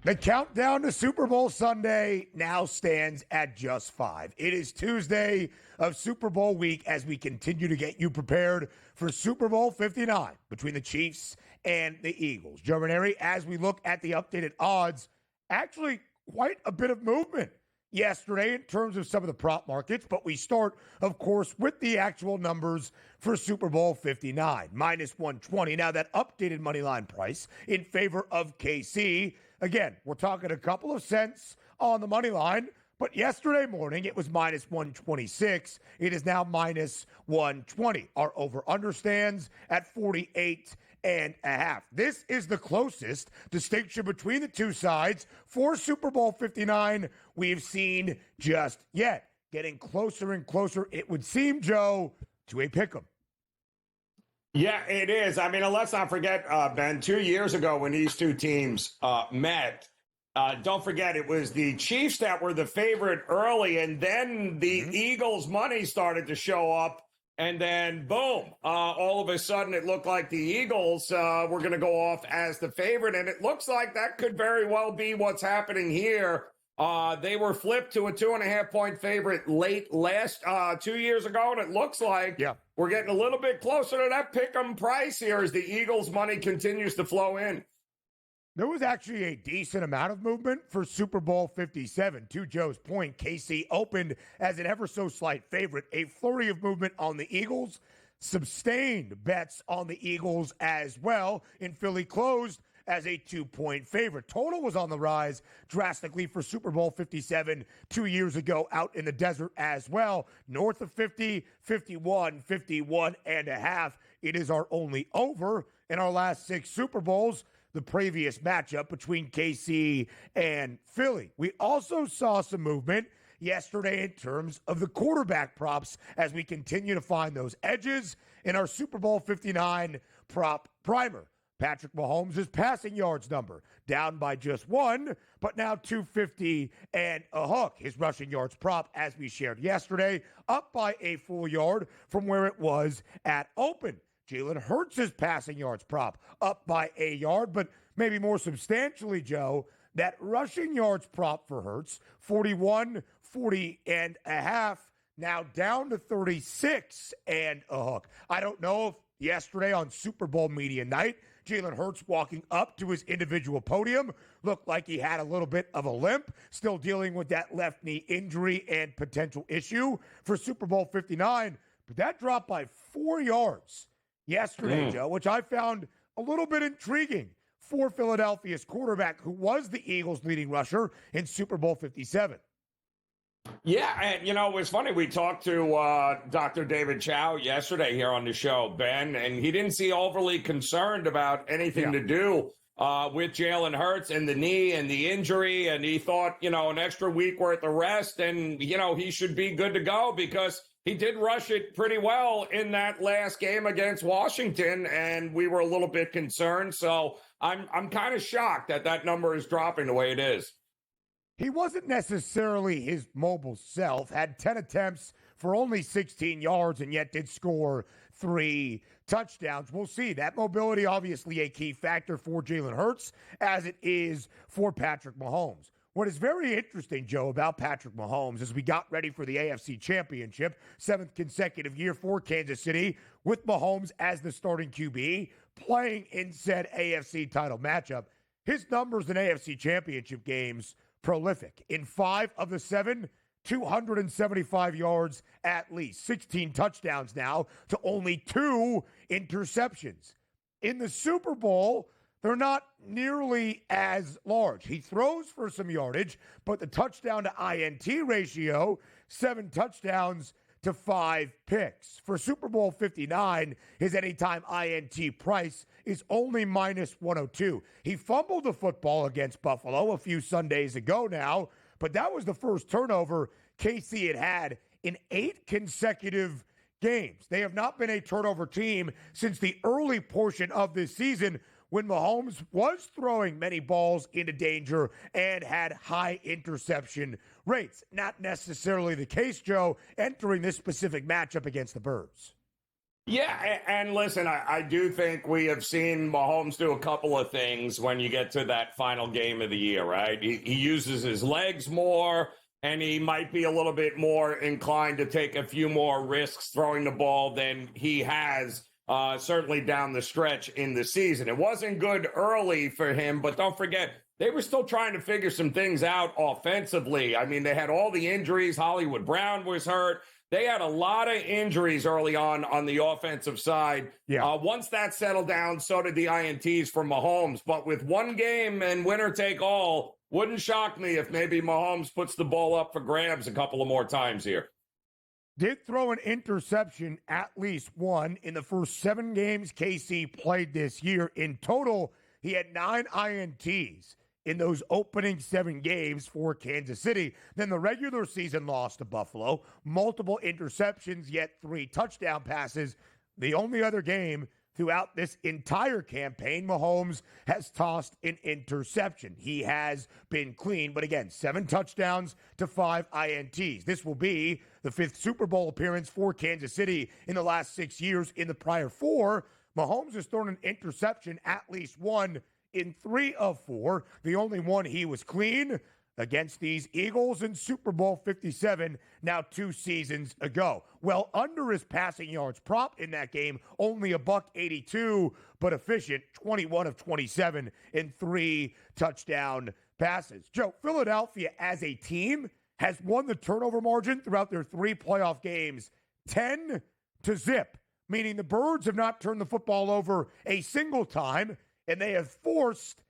The countdown to Super Bowl Sunday now stands at just 5. It is Tuesday of Super Bowl week as we continue to get you prepared for Super Bowl 59 between the Chiefs and the Eagles. Joe Ranieri, as we look at the updated odds, actually quite a bit of movement yesterday in terms of some of the prop markets, but we start, of course, with the actual numbers for Super Bowl 59, minus 120. Now, that updated money line price in favor of KC, again, we're talking a couple of cents on the money line, but yesterday morning it was minus 126. It is now minus 120. Our over-under stands at 48.5. This is the closest distinction between the two sides for Super Bowl 59 we've seen just yet. Getting closer and closer, it would seem, Joe, to a pick'em. Yeah, it is. I mean, let's not forget, Ben, 2 years ago when these two teams met, don't forget it was the Chiefs that were the favorite early, and then the Eagles' money started to show up, and then, boom, all of a sudden it looked like the Eagles were going to go off as the favorite, and it looks like that could very well be what's happening here. They were flipped to a 2.5-point favorite late last 2 years ago, and it looks like we're getting a little bit closer to that pick'em price here as the Eagles' money continues to flow in. There was actually a decent amount of movement for Super Bowl 57. To Joe's point, KC opened as an ever so slight favorite. A flurry of movement on the Eagles, sustained bets on the Eagles as well, and Philly closed as a 2-point favorite. Total was on the rise drastically for Super Bowl 57 2 years ago out in the desert as well. North of 50, 51, 51.5. It is our only over in our last 6 Super Bowls. The previous matchup between KC and Philly. We also saw some movement yesterday in terms of the quarterback props as we continue to find those edges in our Super Bowl 59 prop primer. Patrick Mahomes' passing yards number down by just 1, but now 250 and a hook. His rushing yards prop, as we shared yesterday, up by a full yard from where it was at open. Jalen Hurts' passing yards prop up by a yard, but maybe more substantially, Joe, that rushing yards prop for Hurts, 41, 40.5, now down to 36 and a hook. I don't know if yesterday on Super Bowl media night, Jalen Hurts walking up to his individual podium looked like he had a little bit of a limp, still dealing with that left knee injury and potential issue for Super Bowl 59, but that dropped by 4 yards yesterday, Joe, which I found a little bit intriguing for Philadelphia's quarterback, who was the Eagles' leading rusher in Super Bowl 57. Yeah, and, you know, it was funny. We talked to Dr. David Chow yesterday here on the show, Ben, and he didn't seem overly concerned about anything to do with Jalen Hurts and the knee and the injury, and he thought, you know, an extra week worth of rest, and, you know, he should be good to go because he did rush it pretty well in that last game against Washington, and we were a little bit concerned. So I'm kind of shocked that that number is dropping the way it is. He wasn't necessarily his mobile self, had 10 attempts for only 16 yards, and yet did score 3 touchdowns. We'll see. That mobility, obviously a key factor for Jalen Hurts, as it is for Patrick Mahomes. What is very interesting, Joe, about Patrick Mahomes as we got ready for the AFC Championship, 7th consecutive year for Kansas City, with Mahomes as the starting QB, playing in said AFC title matchup. His numbers in AFC Championship games, prolific. In 5 of the 7, 275 yards at least. 16 touchdowns now to only 2 interceptions. In the Super Bowl, they're not nearly as large. He throws for some yardage, but the touchdown to INT ratio, 7 touchdowns to 5 picks. For Super Bowl 59, his anytime INT price is only minus 102. He fumbled the football against Buffalo a few Sundays ago now, but that was the first turnover KC had in 8 consecutive games. They have not been a turnover team since the early portion of this season, when Mahomes was throwing many balls into danger and had high interception rates. Not necessarily the case, Joe, entering this specific matchup against the Birds. Yeah, and listen, I do think we have seen Mahomes do a couple of things when you get to that final game of the year, right? He uses his legs more, and he might be a little bit more inclined to take a few more risks throwing the ball than he has certainly down the stretch in the season. It wasn't good early for him, but don't forget, they were still trying to figure some things out offensively. I mean, they had all the injuries. Hollywood Brown was hurt. They had a lot of injuries early on the offensive side. Yeah. Once that settled down, so did the INTs for Mahomes. But with one game and winner take all, wouldn't shock me if maybe Mahomes puts the ball up for grabs a couple of more times here. Did throw an interception, at least one, in the first 7 games KC played this year. In total, he had 9 INTs in those opening 7 games for Kansas City. Then the regular season loss to Buffalo, multiple interceptions, yet 3 touchdown passes. The only other game throughout this entire campaign, Mahomes has tossed an interception. He has been clean, but again, 7 touchdowns to 5 INTs. This will be the 5th Super Bowl appearance for Kansas City in the last 6 years. In the prior 4, Mahomes has thrown an interception, at least one, in 3 of 4. The only one he was clean against these Eagles in Super Bowl 57, now 2 seasons ago. Well, under his passing yards prop in that game, only $182, but efficient, 21 of 27 in 3 touchdown passes. Joe, Philadelphia as a team has won the turnover margin throughout their 3 playoff games 10-0, meaning the Birds have not turned the football over a single time, and they have forced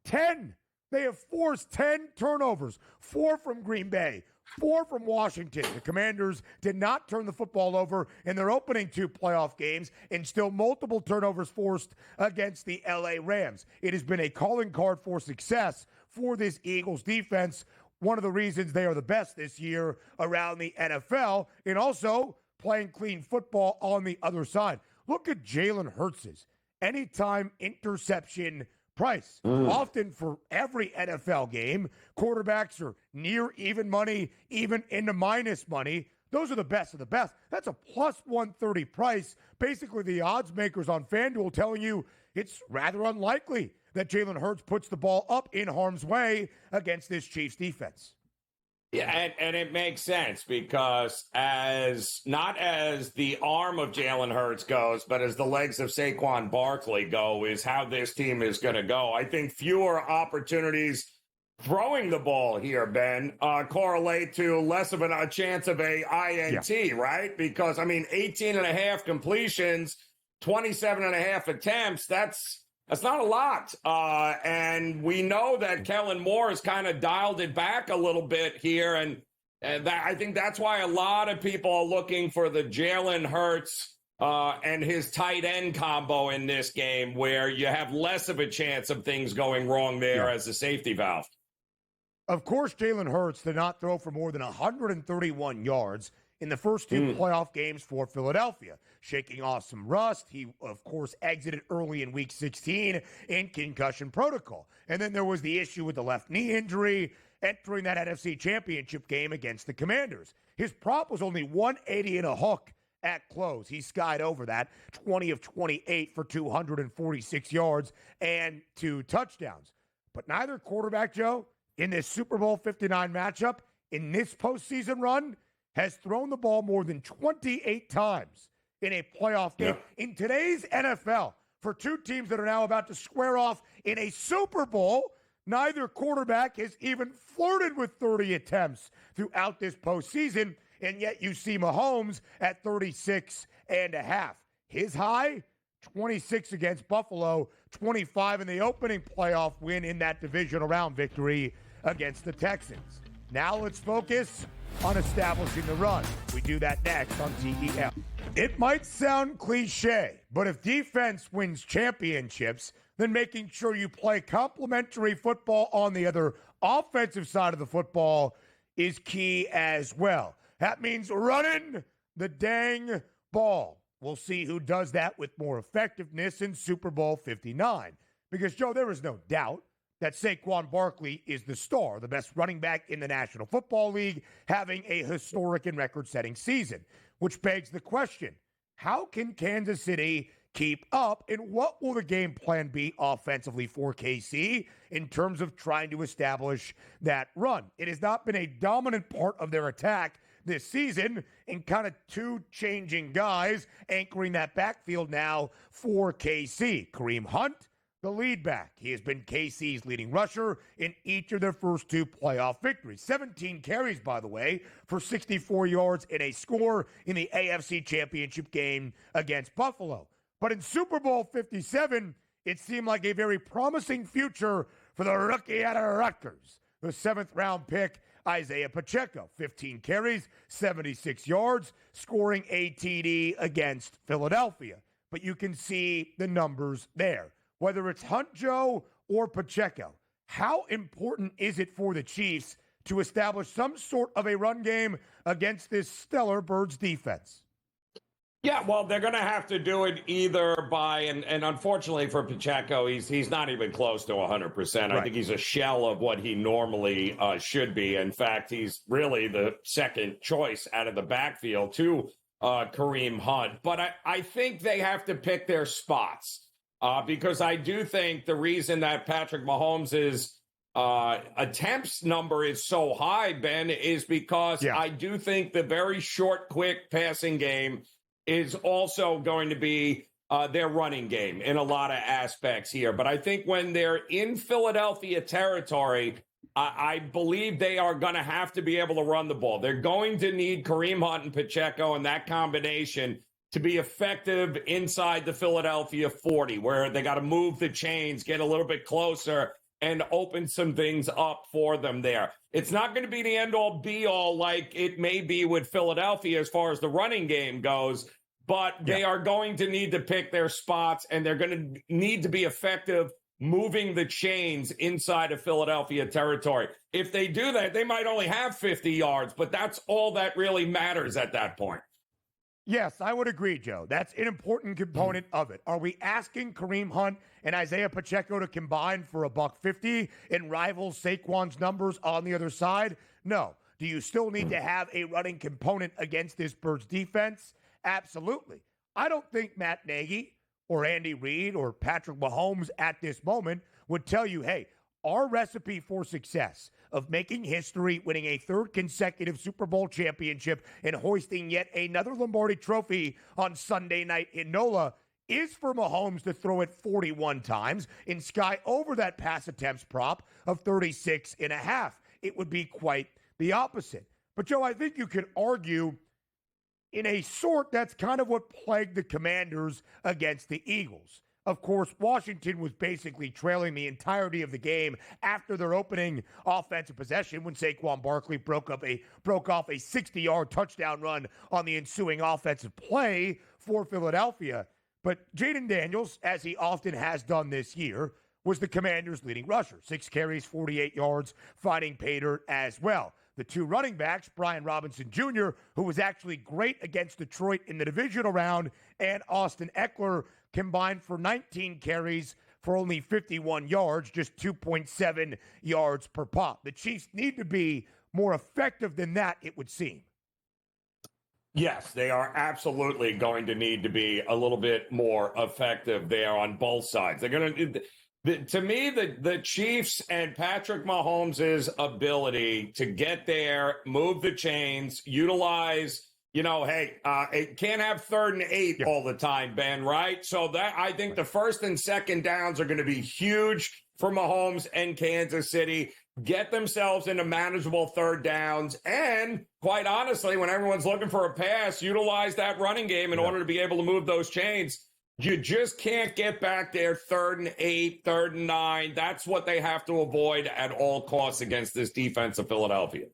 10. They have forced 10 turnovers, 4 from Green Bay, 4 from Washington. The Commanders did not turn the football over in their opening 2 playoff games, and still multiple turnovers forced against the LA Rams. It has been a calling card for success for this Eagles defense. One of the reasons they are the best this year around the NFL, and also playing clean football on the other side. Look at Jalen Hurts' anytime interception price. Often for every NFL game, quarterbacks are near even money, even into minus money. Those are the best of the best. That's a plus 130 price. Basically, the odds makers on FanDuel telling you it's rather unlikely that Jalen Hurts puts the ball up in harm's way against this Chiefs defense. Yeah, and it makes sense because not as the arm of Jalen Hurts goes, but as the legs of Saquon Barkley go, is how this team is going to go. I think fewer opportunities throwing the ball here, Ben, correlate to less of a chance of a INT, right? Because, 18 and a half completions, 27 and a half attempts, that's not a lot. And we know that Kellen Moore has kind of dialed it back a little bit here. And I think that's why a lot of people are looking for the Jalen Hurts and his tight end combo in this game, where you have less of a chance of things going wrong there as a safety valve. Of course, Jalen Hurts did not throw for more than 131 yards in the first 2 playoff games for Philadelphia, shaking off some rust. He, of course, exited early in Week 16 in concussion protocol. And then there was the issue with the left knee injury entering that NFC Championship game against the Commanders. His prop was only 180 and a hook at close. He skied over that, 20 of 28 for 246 yards and 2 touchdowns. But neither quarterback, Joe, in this Super Bowl 59 matchup, in this postseason run, has thrown the ball more than 28 times in a playoff game. In today's NFL, for 2 teams that are now about to square off in a Super Bowl, neither quarterback has even flirted with 30 attempts throughout this postseason, and yet you see Mahomes at 36 and a half. His high, 26 against Buffalo, 25 in the opening playoff win in that divisional round victory against the Texans. Now let's focus on establishing the run. We do that next on TEL. It might sound cliche, but if defense wins championships, then making sure you play complementary football on the other offensive side of the football is key as well. That means running the dang ball. We'll see who does that with more effectiveness in Super Bowl 59. Because, Joe, there is no doubt that Saquon Barkley is the star, the best running back in the National Football League, having a historic and record-setting season, which begs the question, How can Kansas City keep up, and what will the game plan be offensively for KC in terms of trying to establish that run? It has not been a dominant part of their attack this season, and kind of two changing guys anchoring that backfield now for KC. Kareem Hunt, the lead back. He has been KC's leading rusher in each of their first two playoff victories. 17 carries, by the way, for 64 yards and a score in the AFC Championship game against Buffalo. But in Super Bowl 57, it seemed like a very promising future for the rookie out of Rutgers, the seventh-round pick, Isaiah Pacheco. 15 carries, 76 yards, scoring a TD against Philadelphia. But you can see the numbers there. Whether it's Hunt, Joe, or Pacheco, how important is it for the Chiefs to establish some sort of a run game against this stellar Birds defense? Yeah, well, they're going to have to do it either by, and unfortunately for Pacheco, he's not even close to 100%. Right. I think he's a shell of what he normally should be. In fact, he's really the second choice out of the backfield to Kareem Hunt. But I think they have to pick their spots. Because I do think the reason that Patrick Mahomes' attempts number is so high, Ben, is because I do think the very short, quick passing game is also going to be their running game in a lot of aspects here. But I think when they're in Philadelphia territory, I believe they are going to have to be able to run the ball. They're going to need Kareem Hunt and Pacheco and that combination to be effective inside the Philadelphia 40, where they got to move the chains, get a little bit closer, and open some things up for them there. It's not going to be the end-all, be-all like it may be with Philadelphia as far as the running game goes, but they are going to need to pick their spots, and they're going to need to be effective moving the chains inside of Philadelphia territory. If they do that, they might only have 50 yards, but that's all that really matters at that point. Yes, I would agree, Joe. That's an important component of it. Are we asking Kareem Hunt and Isaiah Pacheco to combine for $150 and rival Saquon's numbers on the other side? No. Do you still need to have a running component against this Birds defense? Absolutely. I don't think Matt Nagy or Andy Reid or Patrick Mahomes at this moment would tell you, hey, our recipe for success of making history, winning a third consecutive Super Bowl championship, and hoisting yet another Lombardi trophy on Sunday night in NOLA is for Mahomes to throw it 41 times and sky over that pass attempts prop of 36.5. It would be quite the opposite. But, Joe, I think you could argue in a sort that's kind of what plagued the Commanders against the Eagles. Of course, Washington was basically trailing the entirety of the game after their opening offensive possession when Saquon Barkley broke off a 60-yard touchdown run on the ensuing offensive play for Philadelphia. But Jaden Daniels, as he often has done this year, was the Commanders' leading rusher. 6 carries, 48 yards, finding pay dirt as well. The two running backs, Brian Robinson Jr., who was actually great against Detroit in the divisional round, and Austin Eckler combined for 19 carries for only 51 yards, just 2.7 yards per pop. The Chiefs need to be more effective than that, it would seem. Yes, they are absolutely going to need to be a little bit more effective there on both sides. They're going to... To me, the Chiefs and Patrick Mahomes' ability to get there, move the chains, utilize, it can't have 3rd and 8 all the time, Ben, right? So that I think the first and second downs are going to be huge for Mahomes and Kansas City. Get themselves into manageable 3rd downs. And quite honestly, when everyone's looking for a pass, utilize that running game in order to be able to move those chains. You just can't get back there 3rd and 8, 3rd and 9. That's what they have to avoid at all costs against this defense of Philadelphia.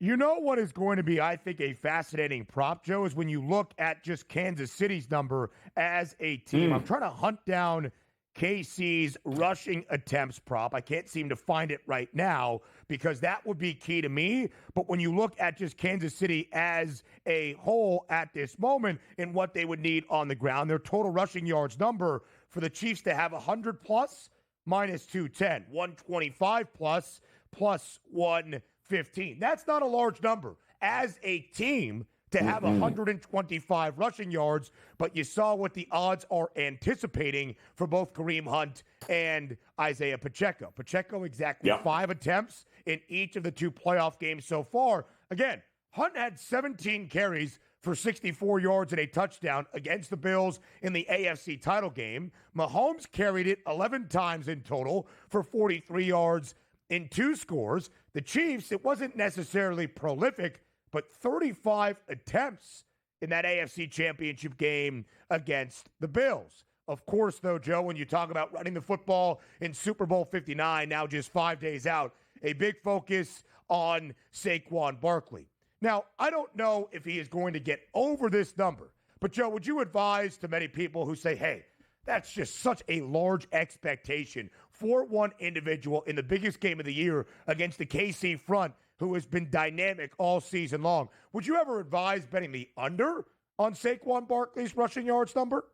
You know what is going to be, I think, a fascinating prop, Joe, is when you look at just Kansas City's number as a team. I'm trying to hunt down KC's rushing attempts prop. I can't seem to find it right now because that would be key to me. But when you look at just Kansas City as a whole at this moment and what they would need on the ground, their total rushing yards number for the Chiefs to have 100 plus, minus 210, 125 plus 115. That's not a large number. As a team, to have 125 rushing yards, but you saw what the odds are anticipating for both Kareem Hunt and Isaiah Pacheco. Pacheco exactly 5 attempts in each of the 2 playoff games so far. Again, Hunt had 17 carries for 64 yards and a touchdown against the Bills in the AFC title game. Mahomes carried it 11 times in total for 43 yards in 2 scores. The Chiefs, it wasn't necessarily prolific, but 35 attempts in that AFC championship game against the Bills. Of course, though, Joe, when you talk about running the football in Super Bowl 59, now just 5 days out, a big focus on Saquon Barkley. Now, I don't know if he is going to get over this number, but, Joe, would you advise to many people who say, hey, that's just such a large expectation for one individual in the biggest game of the year against the KC front who has been dynamic all season long. Would you ever advise betting the under on Saquon Barkley's rushing yards number?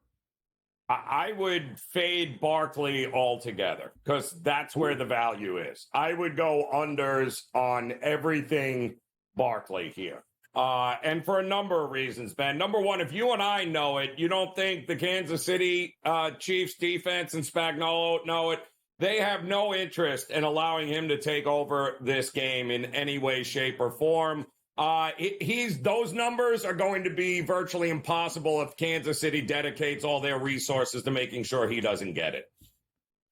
I would fade Barkley altogether because that's where the value is. I would go unders on everything Barkley here. And for a number of reasons, Ben. Number one, if you and I know it, you don't think the Kansas City Chiefs defense and Spagnuolo know it. They have no interest in allowing him to take over this game in any way, shape, or form. Those numbers are going to be virtually impossible if Kansas City dedicates all their resources to making sure he doesn't get it.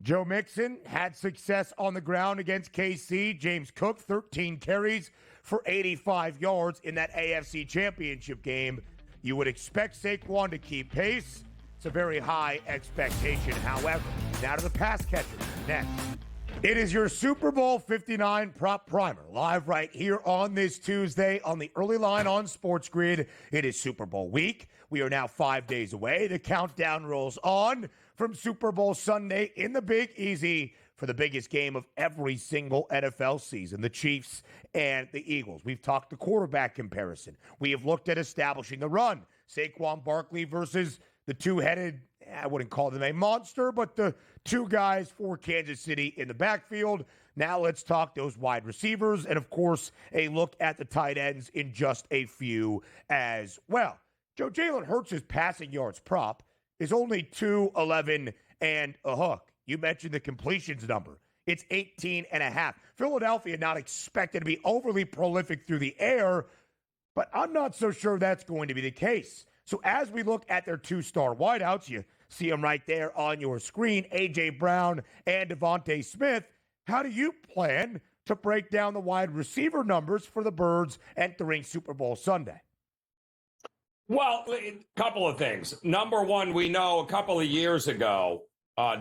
Joe Mixon had success on the ground against KC. James Cook, 13 carries for 85 yards in that AFC championship game. You would expect Saquon to keep pace. It's a very high expectation, however. Now to the pass catchers next. It is your Super Bowl 59 prop primer, live right here on this Tuesday on the early line on SportsGrid. It is Super Bowl week. We are now 5 days away. The countdown rolls on from Super Bowl Sunday in the Big Easy for the biggest game of every single NFL season, the Chiefs and the Eagles. We've talked the quarterback comparison. We have looked at establishing the run. Saquon Barkley versus the two-headed, I wouldn't call them a monster, but the 2 guys for Kansas City in the backfield. Now let's talk those wide receivers and, of course, a look at the tight ends in just a few as well. Joe, Jalen Hurts' passing yards prop is only 211 and a hook. You mentioned the completions number. It's 18.5. Philadelphia not expected to be overly prolific through the air, but I'm not so sure that's going to be the case. So as we look at their 2-star wideouts, you see them right there on your screen, A.J. Brown and Devontae Smith. How do you plan to break down the wide receiver numbers for the Birds entering Super Bowl Sunday? Well, a couple of things. Number one, we know a couple of years ago,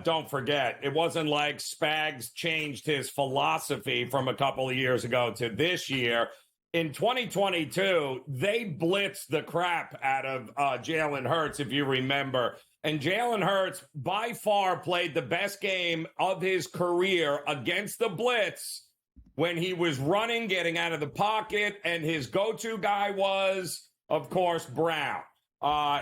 don't forget, it wasn't like Spags changed his philosophy from a couple of years ago to this year. In 2022, they blitzed the crap out of Jalen Hurts, if you remember. And Jalen Hurts, by far, played the best game of his career against the blitz when he was running, getting out of the pocket, and his go-to guy was, of course, Brown.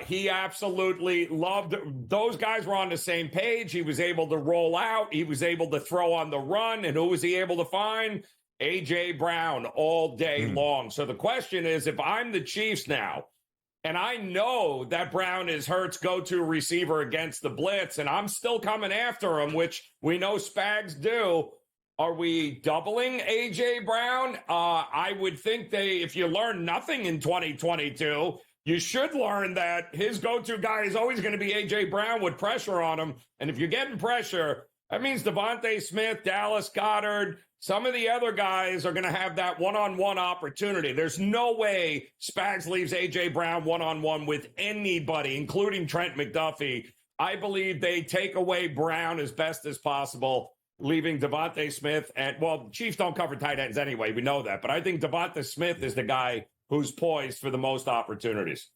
He absolutely loved – those guys were on the same page. He was able to roll out. He was able to throw on the run. And who was he able to find? A.J. Brown all day long. So the question is, if I'm the Chiefs now, and I know that Brown is Hurts' go-to receiver against the blitz, and I'm still coming after him, which we know Spags do, are we doubling A.J. Brown? I would think if you learn nothing in 2022, you should learn that his go-to guy is always going to be A.J. Brown with pressure on him. And if you're getting pressure, that means Devontae Smith, Dallas Goddard, some of the other guys are going to have that one-on-one opportunity. There's no way Spags leaves A.J. Brown one-on-one with anybody, including Trent McDuffie. I believe they take away Brown as best as possible, leaving Devontae Smith. And, well, Chiefs don't cover tight ends anyway. We know that. But I think Devontae Smith is the guy who's poised for the most opportunities.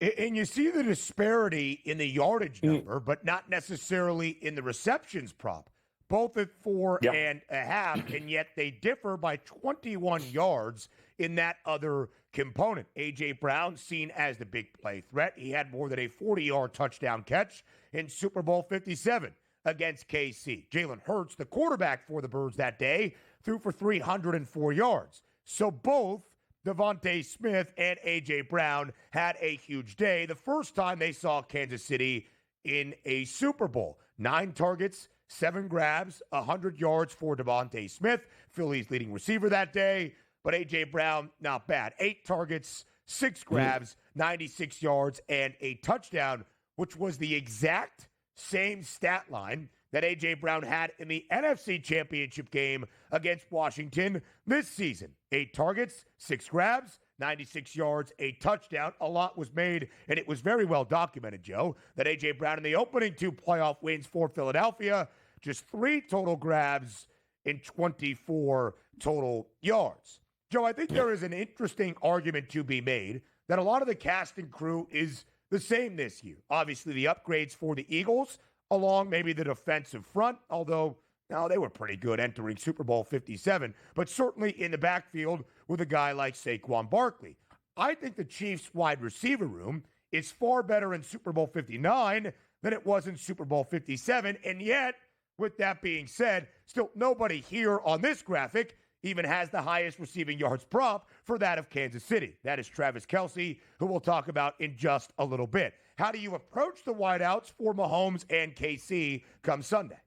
And you see the disparity in the yardage number, but not necessarily in the receptions prop. Both at 4.5, and yet they differ by 21 yards in that other component. A.J. Brown seen as the big play threat. He had more than a 40-yard touchdown catch in Super Bowl 57 against KC. Jalen Hurts, the quarterback for the Birds that day, threw for 304 yards. So both Devontae Smith and A.J. Brown had a huge day. The first time they saw Kansas City in a Super Bowl. 9 targets, 7 grabs, 100 yards for Devontae Smith, Philly's leading receiver that day. But A.J. Brown, not bad. 8 targets, 6 grabs, 96 yards, and a touchdown, which was the exact same stat line that A.J. Brown had in the NFC Championship game against Washington this season. 8 targets, 6 grabs, 96 yards, a touchdown. A lot was made, and it was very well documented, Joe, that A.J. Brown in the opening 2 playoff wins for Philadelphia, just 3 total grabs in 24 total yards. Joe, I think there is an interesting argument to be made that a lot of the cast and crew is the same this year. Obviously, the upgrades for the Eagles, along maybe the defensive front, although now they were pretty good entering Super Bowl 57, but certainly in the backfield with a guy like Saquon Barkley. I think the Chiefs' wide receiver room is far better in Super Bowl 59 than it was in Super Bowl 57, and yet, with that being said, still nobody here on this graphic even has the highest receiving yards prop for that of Kansas City. That is Travis Kelce, who we'll talk about in just a little bit. How do you approach the wideouts for Mahomes and KC come Sunday?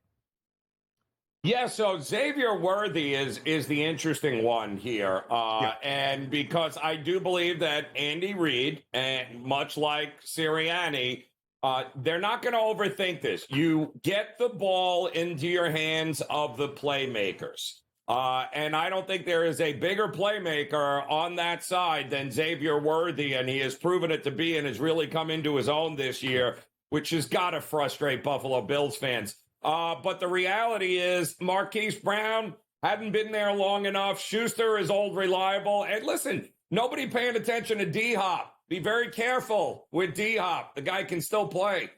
Yeah, so Xavier Worthy is the interesting one here. And because I do believe that Andy Reid, and much like Sirianni, they're not going to overthink this. You get the ball into your hands of the playmakers. And I don't think there is a bigger playmaker on that side than Xavier Worthy, and he has proven it to be and has really come into his own this year, which has got to frustrate Buffalo Bills fans. But the reality is Marquise Brown hadn't been there long enough. Schuster is old, reliable. And listen, nobody paying attention to D-Hop. Be very careful with D-Hop. The guy can still play.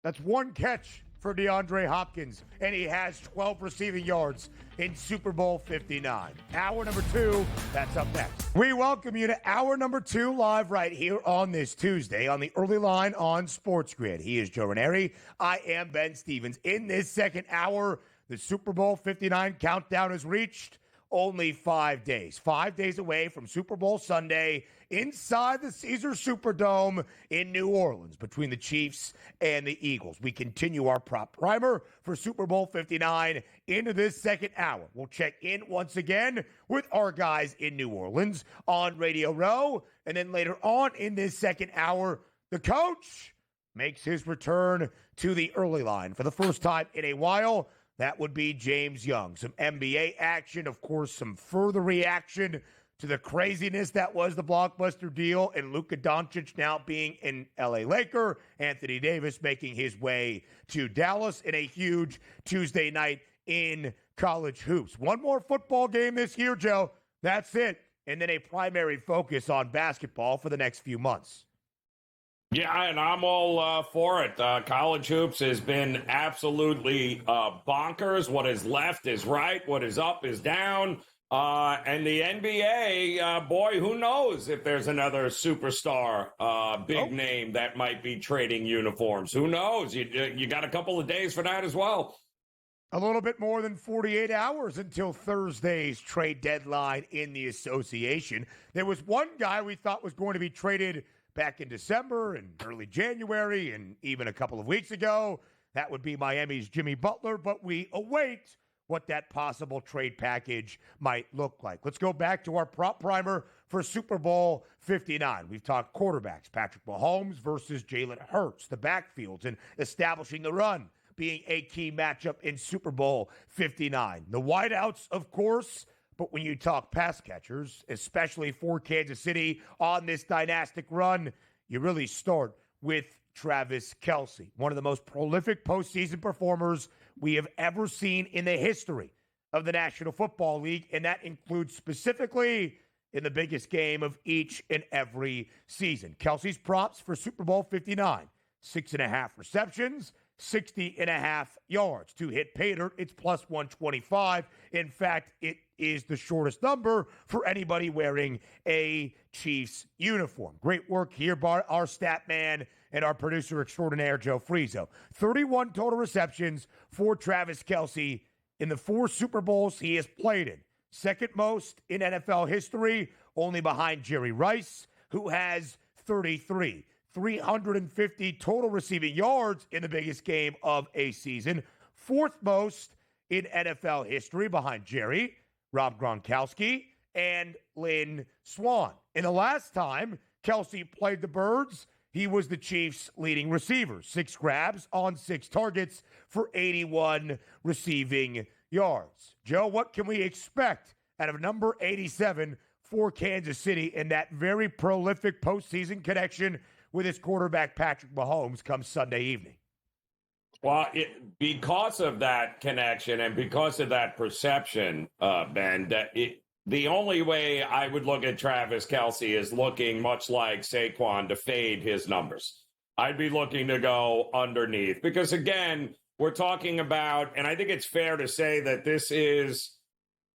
That's 1 catch for DeAndre Hopkins, and he has 12 receiving yards in Super Bowl 59. Hour number 2, that's up next. We welcome you to hour number 2 live right here on this Tuesday on the early line on SportsGrid. He is Joe Ranieri. I am Ben Stevens. In this second hour, the Super Bowl 59 countdown has reached only 5 days. 5 days away from Super Bowl Sunday inside the Caesars Superdome in New Orleans between the Chiefs and the Eagles. We continue our prop primer for Super Bowl 59 into this second hour. We'll check in once again with our guys in New Orleans on Radio Row. And then later on in this second hour, the coach makes his return to the early line for the first time in a while. That would be James Young. Some NBA action, of course, some further reaction to the craziness that was the blockbuster deal and Luka Doncic now being an LA Laker, Anthony Davis making his way to Dallas in a huge Tuesday night in college hoops. One more football game this year, Joe. That's it. And then a primary focus on basketball for the next few months. Yeah, and I'm all for it. College hoops has been absolutely bonkers. What is left is right. What is up is down. And the NBA, boy, who knows if there's another superstar, big name that might be trading uniforms. Who knows? You got a couple of days for that as well. A little bit more than 48 hours until Thursday's trade deadline in the association. There was one guy we thought was going to be traded back in December and early January and even a couple of weeks ago. That would be Miami's Jimmy Butler, but we await what that possible trade package might look like. Let's go back to our prop primer for Super Bowl 59. We've talked quarterbacks, Patrick Mahomes versus Jalen Hurts, the backfields, and establishing the run being a key matchup in Super Bowl 59. The wideouts, of course, but when you talk pass catchers, especially for Kansas City on this dynastic run, you really start with Travis Kelce, one of the most prolific postseason performers we have ever seen in the history of the National Football League, and that includes specifically in the biggest game of each and every season. Kelce's props for Super Bowl 59, 6.5 receptions, 60.5 yards. To hit Pater, it's plus 125. In fact, it is the shortest number for anybody wearing a Chiefs uniform. Great work here by our stat man and our producer extraordinaire, Joe Frizo. 31 total receptions for Travis Kelce in the 4 Super Bowls he has played in. Second most in NFL history, only behind Jerry Rice, who has 33. 350 total receiving yards in the biggest game of a season. Fourth most in NFL history behind Jerry, Rob Gronkowski, and Lynn Swann. And the last time Kelce played the Birds, he was the Chiefs' leading receiver. 6 grabs on 6 targets for 81 receiving yards. Joe, what can we expect out of number 87 for Kansas City in that very prolific postseason connection with his quarterback Patrick Mahomes come Sunday evening? Well, because of that connection and because of that perception, Ben, the only way I would look at Travis Kelce is looking much like Saquon to fade his numbers. I'd be looking to go underneath because, again, we're talking about, and I think it's fair to say that this is,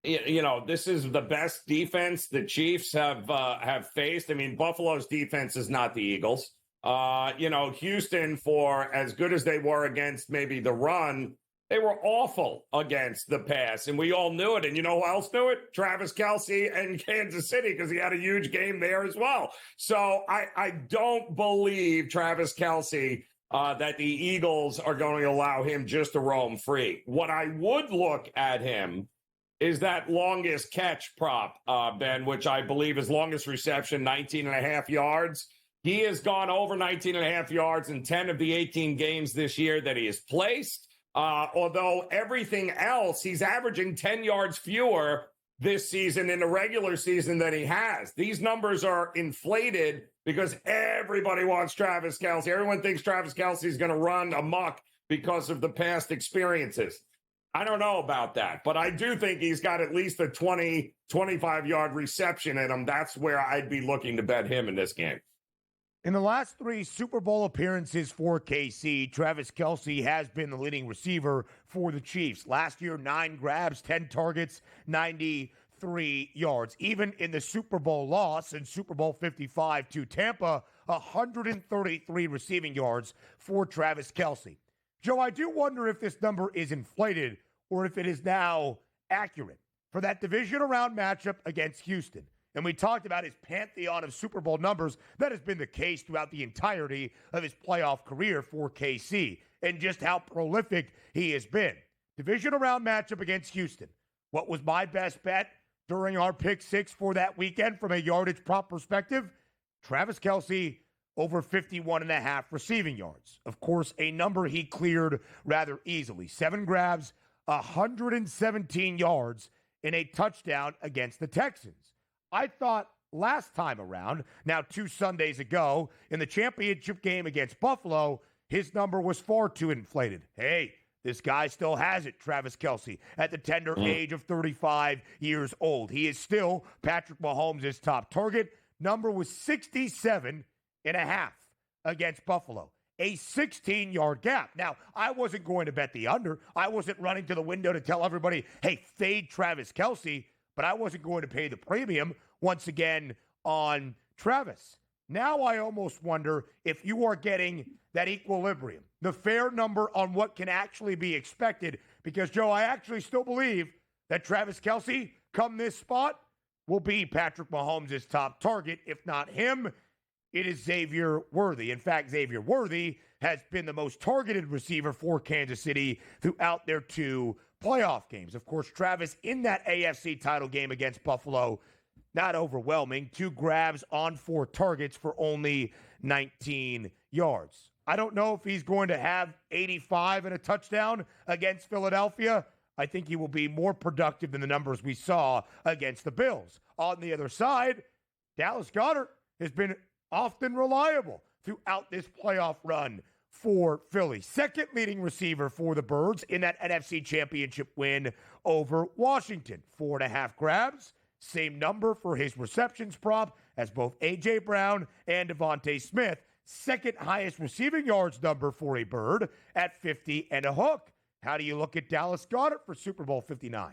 this is the best defense the Chiefs have faced. I mean, Buffalo's defense is not the Eagles. Houston, for as good as they were against maybe the run, they were awful against the pass, and we all knew it. And you know who else knew it? Travis Kelce and Kansas City, because he had a huge game there as well. So I don't believe Travis Kelce that the Eagles are going to allow him just to roam free. What I would look at him is that longest catch prop, Ben, which I believe is longest reception, 19 and a half yards. He has gone over 19 and a half yards in 10 of the 18 games this year that he has placed. Although everything else, he's averaging 10 yards fewer this season in the regular season than he has. These numbers are inflated because everybody wants Travis Kelce. Everyone thinks Travis Kelce is going to run amok because of the past experiences. I don't know about that, but I do think he's got at least a 20, 25-yard reception in him. That's where I'd be looking to bet him in this game. In the last 3 Super Bowl appearances for KC, Travis Kelce has been the leading receiver for the Chiefs. Last year, 9 grabs, 10 targets, 93 yards. Even in the Super Bowl loss in Super Bowl 55 to Tampa, 133 receiving yards for Travis Kelce. Joe, I do wonder if this number is inflated or if it is now accurate for that divisional round matchup against Houston. And we talked about his pantheon of Super Bowl numbers. That has been the case throughout the entirety of his playoff career for KC and just how prolific he has been. Divisional round matchup against Houston. What was my best bet during our pick 6 for that weekend from a yardage prop perspective? Travis Kelce over 51 and a half receiving yards. Of course, a number he cleared rather easily. 7 grabs, 117 yards, and a touchdown against the Texans. I thought last time around, now 2 Sundays ago, in the championship game against Buffalo, his number was far too inflated. Hey, this guy still has it, Travis Kelce, at the tender age of 35 years old. He is still Patrick Mahomes' top target. Number was 67 and a half against Buffalo. A 16-yard gap. Now, I wasn't going to bet the under. I wasn't running to the window to tell everybody, hey, fade Travis Kelce. But I wasn't going to pay the premium once again on Travis. Now I almost wonder if you are getting that equilibrium, the fair number on what can actually be expected. Because, Joe, I actually still believe that Travis Kelce, come this spot, will be Patrick Mahomes' top target. If not him, it is Xavier Worthy. In fact, Xavier Worthy has been the most targeted receiver for Kansas City throughout their 2 playoff games. Of course, Travis in that AFC title game against Buffalo, not overwhelming. 2 grabs on 4 targets for only 19 yards. I don't know if he's going to have 85 and a touchdown against Philadelphia. I think he will be more productive than the numbers we saw against the Bills. On the other side, Dallas Goddard has been often reliable throughout this playoff run for Philly. Second leading receiver for the Birds in that NFC Championship win over Washington. 4.5 grabs, same number for his receptions prop as both A.J. Brown and Devontae Smith. Second highest receiving yards number for a Bird at 50 and a hook. How do you look at Dallas Goddard for Super Bowl 59?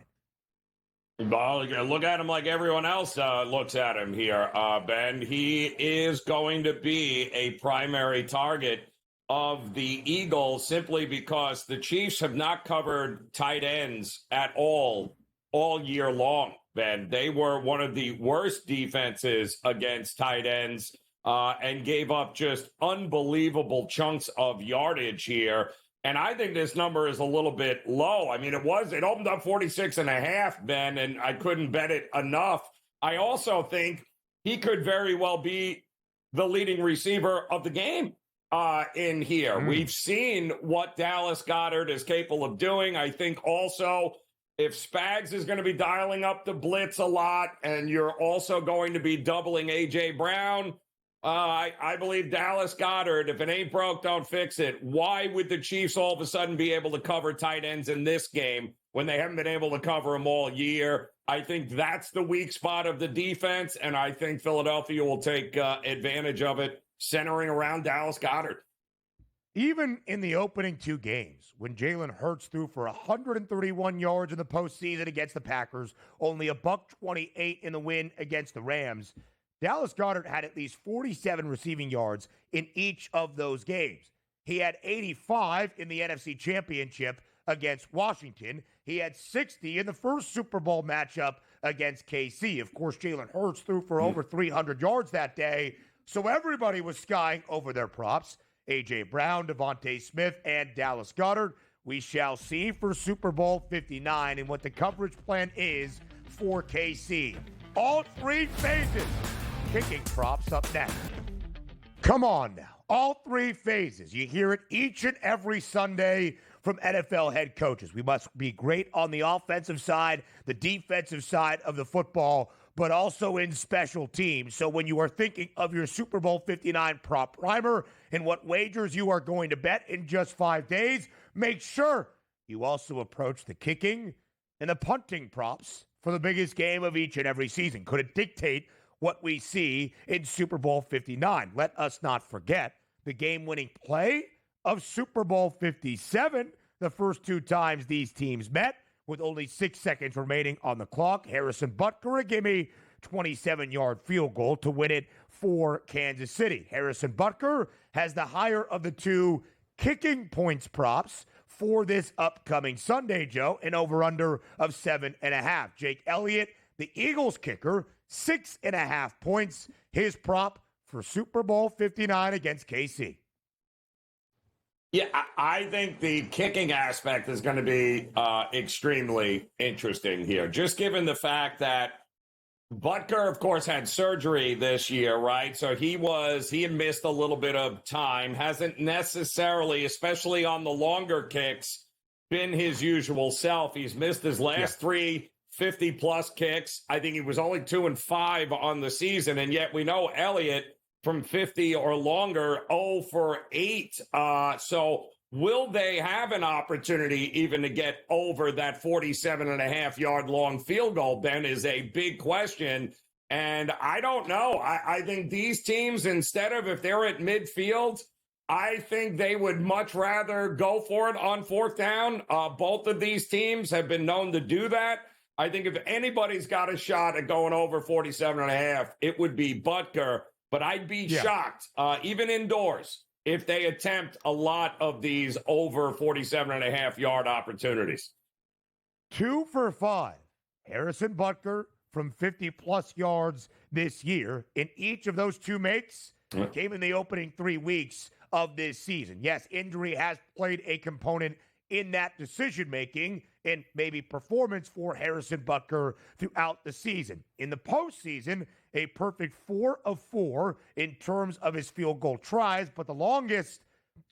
Well, look at him like everyone else looks at him here, Ben. He is going to be a primary target of the Eagles simply because the Chiefs have not covered tight ends at all year long. Ben. They were one of the worst defenses against tight ends and gave up just unbelievable chunks of yardage here. And I think this number is a little bit low. I mean, it opened up 46.5, Ben, and I couldn't bet it enough. I also think he could very well be the leading receiver of the game in here. We've seen what Dallas Goddard is capable of doing. I think also if Spags is going to be dialing up the blitz a lot and you're also going to be doubling A.J. Brown, I believe Dallas Goddard, if it ain't broke, don't fix it. Why would the Chiefs all of a sudden be able to cover tight ends in this game when they haven't been able to cover them all year? I think that's the weak spot of the defense, and I think Philadelphia will take advantage of it, centering around Dallas Goddard. Even in the opening two games, when Jalen Hurts threw for 131 yards in the postseason against the Packers, only $128 in the win against the Rams, Dallas Goddard had at least 47 receiving yards in each of those games. He had 85 in the NFC Championship against Washington. He had 60 in the first Super Bowl matchup against KC. Of course, Jalen Hurts threw for over 300 yards that day, so everybody was skying over their props. A.J. Brown, Devontae Smith, and Dallas Goddard. We shall see for Super Bowl 59 and what the coverage plan is for KC. All three phases. Kicking props up next. Come on now. All three phases. You hear it each and every Sunday from NFL head coaches. We must be great on the offensive side, the defensive side of the football, but also in special teams. So when you are thinking of your Super Bowl 59 prop primer and what wagers you are going to bet in just 5 days, make sure you also approach the kicking and the punting props for the biggest game of each and every season. Could it dictate what we see in Super Bowl 59? Let us not forget the game-winning play of Super Bowl 57, the first two times these teams met, with only 6 seconds remaining on the clock. Harrison Butker, a gimme 27-yard field goal to win it for Kansas City. Harrison Butker has the higher of the two kicking points props for this upcoming Sunday, Joe, an over-under of 7.5. Jake Elliott, the Eagles kicker, 6.5 points, his prop for Super Bowl 59 against KC. Yeah, I think the kicking aspect is going to be extremely interesting here, just given the fact that Butker, of course, had surgery this year, right? So he had missed a little bit of time, hasn't necessarily, especially on the longer kicks, been his usual self. He's missed his last three 50-plus kicks. I think he was only 2-5 on the season, and yet we know Elliott from 50 or longer, 0 for 8. So will they have an opportunity even to get over that 47.5-yard long field goal, Ben, is a big question. And I don't know. I think these teams, instead of if they're at midfield, I think they would much rather go for it on fourth down. Both of these teams have been known to do that. I think if anybody's got a shot at going over 47.5, it would be Butker. But I'd be shocked, even indoors, if they attempt a lot of these over 47.5-yard opportunities. 2 for 5. Harrison Butker from 50-plus yards this year. In each of those two makes came in the opening 3 weeks of this season. Yes, injury has played a component in that decision-making and maybe performance for Harrison Butker throughout the season. In the postseason, a perfect 4 of 4 in terms of his field goal tries, but the longest,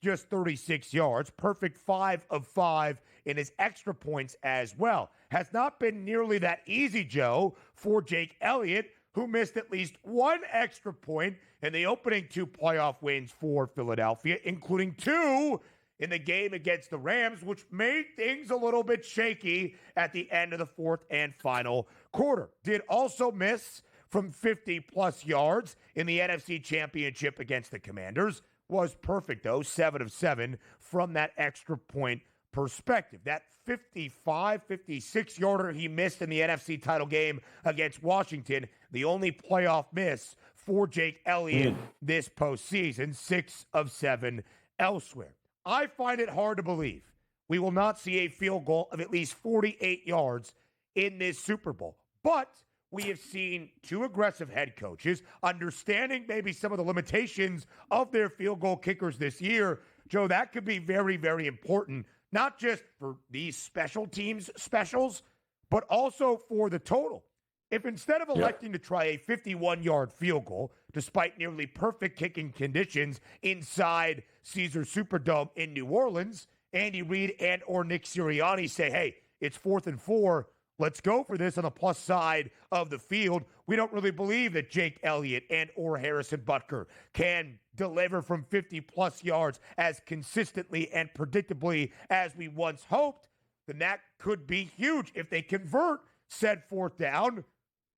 just 36 yards. Perfect 5 of 5 in his extra points as well. Has not been nearly that easy, Joe, for Jake Elliott, who missed at least one extra point in the opening 2 playoff wins for Philadelphia, including 2 in the game against the Rams, which made things a little bit shaky at the end of the fourth and final quarter. Did also miss from 50-plus yards in the NFC Championship against the Commanders. Was perfect, though, 7 of 7 from that extra point perspective. That 55, 56-yarder he missed in the NFC title game against Washington, the only playoff miss for Jake Elliott this postseason, 6 of 7 elsewhere. I find it hard to believe we will not see a field goal of at least 48 yards in this Super Bowl. But we have seen two aggressive head coaches understanding maybe some of the limitations of their field goal kickers this year. Joe, that could be very, very important, not just for these special teams specials, but also for the total. If instead of electing to try a 51-yard field goal, despite nearly perfect kicking conditions inside Caesars Superdome in New Orleans, Andy Reid and or Nick Sirianni say, hey, it's 4th and 4, let's go for this on the plus side of the field. We don't really believe that Jake Elliott and or Harrison Butker can deliver from 50-plus yards as consistently and predictably as we once hoped. Then that could be huge. If they convert said 4th down,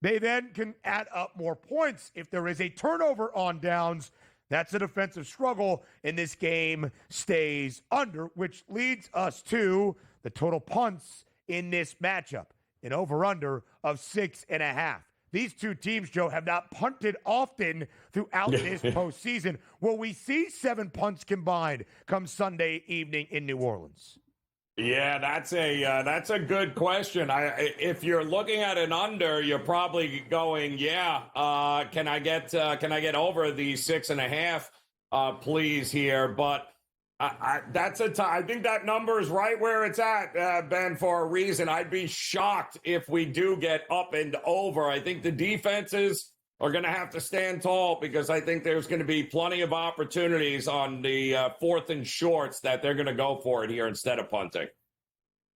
they then can add up more points. If there is a turnover on downs, that's a defensive struggle, and this game stays under, which leads us to the total punts in this matchup, an over-under of 6.5. These two teams, Joe, have not punted often throughout this postseason. Will we see 7 punts combined come Sunday evening in New Orleans? Yeah, that's a good question. If you're looking at an under, you're probably going, can I get over the 6.5, please here? But I think that number is right where it's at, Ben, for a reason. I'd be shocked if we do get up and over. I think the defenses are going to have to stand tall because I think there's going to be plenty of opportunities on the 4th and shorts that they're going to go for it here instead of punting.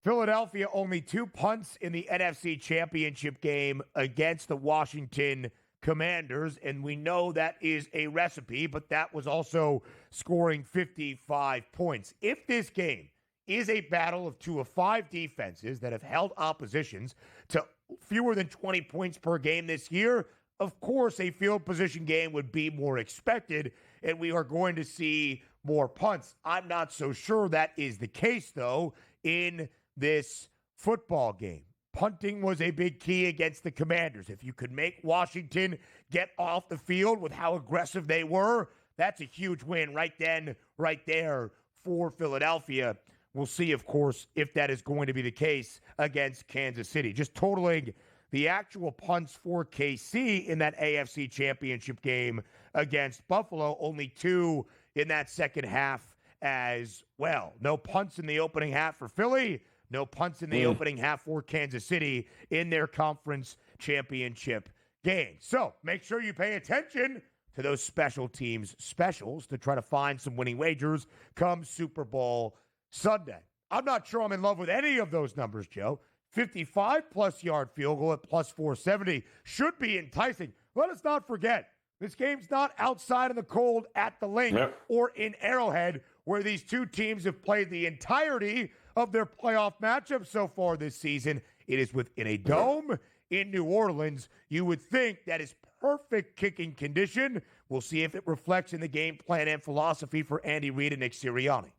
Philadelphia only 2 punts in the NFC Championship game against the Washington Commanders, and we know that is a recipe, but that was also scoring 55 points. If this game is a battle of 2 of 5 defenses that have held oppositions to fewer than 20 points per game this year, of course, a field position game would be more expected, and we are going to see more punts. I'm not so sure that is the case, though, in this football game. Punting was a big key against the Commanders. If you could make Washington get off the field with how aggressive they were, that's a huge win right then, right there for Philadelphia. We'll see, of course, if that is going to be the case against Kansas City. Just totaling the actual punts for KC in that AFC Championship game against Buffalo, only 2 in that second half as well. No punts in the opening half for Philly. No punts in the opening half for Kansas City in their conference championship game. So make sure you pay attention to those special teams specials to try to find some winning wagers come Super Bowl Sunday. I'm not sure I'm in love with any of those numbers, Joe. 55-plus yard field goal at plus 470 should be enticing. Let us not forget, this game's not outside in the cold at the Link or in Arrowhead, where these two teams have played the entirety of their playoff matchup so far this season. It is within a dome in New Orleans. You would think that is perfect kicking condition. We'll see if it reflects in the game plan and philosophy for Andy Reid and Nick Sirianni.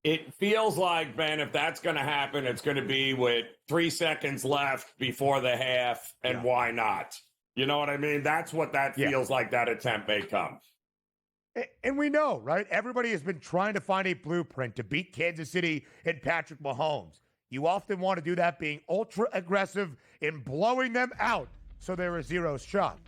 It feels like, Ben, if that's going to happen, it's going to be with 3 seconds left before the half, and why not? You know what I mean? That's what that feels like that attempt may come. And we know, right? Everybody has been trying to find a blueprint to beat Kansas City and Patrick Mahomes. You often want to do that being ultra aggressive in blowing them out so there is 0 shot.